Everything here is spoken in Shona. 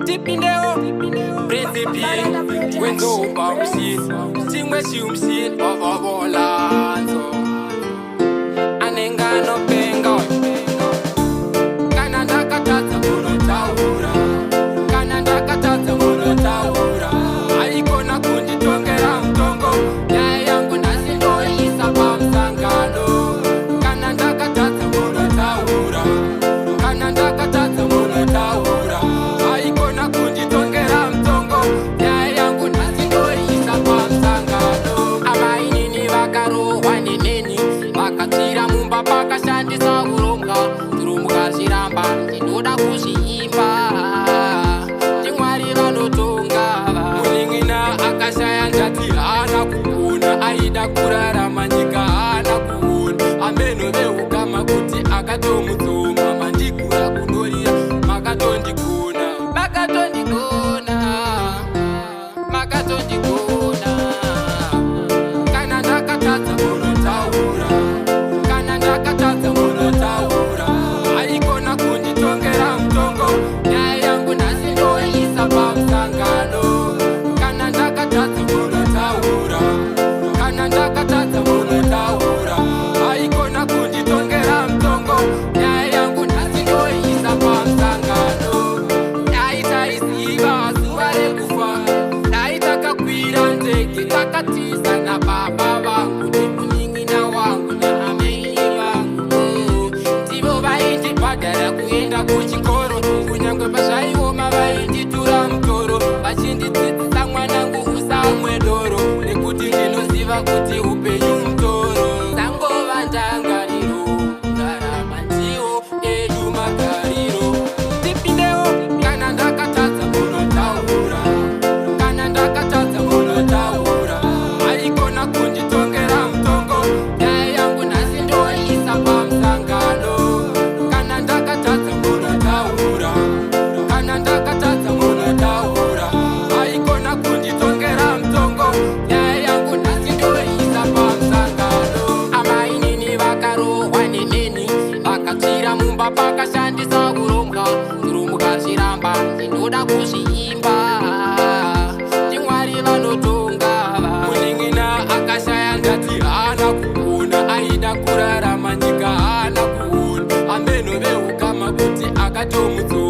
Tipindeo, Principi, when go about machine, sing where she machine of all lands. Anengano penga, Canada katata mono taura, Canada katata mono taura. Aikona kundi tongera mtongo, ya yangu nasindo isa pamsangano. Canada katata mono taura, Canada katata mono taura. Aikona kundi tongera mtongo, ya yangu nasindo isa pamsangano. Amaini ni vakaro waneneni, vakatira mumba pakashandisa uromga, turumga ziramba, ndinoda kuzviimba. Ndimwari vanotonga, muning'ina akashaya njati hana kuona, aida kurarama nyika hana kuona. Ameno veukama kuti akatomutsoma, mandigura kunorira makatondigona, makatondigona, makatondigona. Kana ndakatadza munotaura, kana ndakatadza munotaura. Aikona kunditongera mutongo, nyaya yangu nhasi ndoisa pamusangano. Kana ndakatadza munotaura, kana ndakatadza munotaura. Aikona kunditongera mutongo, nyaya yangu nhasi ndoisa pamusangano. Dai taiziva zuva rekufa, dai takakwira ndege takatiza nababa vangu nemuning'ina wangu naamai vangu. Ndivo vaindibhadhara kuenda kuchikoro, kunyange pazvaioma vainditura mutoro, vachindidzidzisa mwanangu usamwe doro, nekuti ndinoziva kuti upenyu mutoro. Dzangova ndangariro, kurarama ndiwo edu magariro. Tipindewo kana ndakatadza munotaura, kana ndakatadza munotaura. Aikona kunditongera mutongo, nyaya yangu nhasi ndoisa pamusangano. Kana ndakatadza munotaura, kana ndakatadza munotaura. Aikona kunditongera mutongo, nyaya yangu nhasi ndoisa pamusangano. Amainini vakarohwa neneni, vakatsvira mumba pakashandisa uromga, turumbuka zviramba, ndinoda kuzviimba. Ndimwari vanotonga, muning'ina akashaya ndati hana kuona, aida kurarama nyika hana kuona. Ameno veukama kuti akatomutso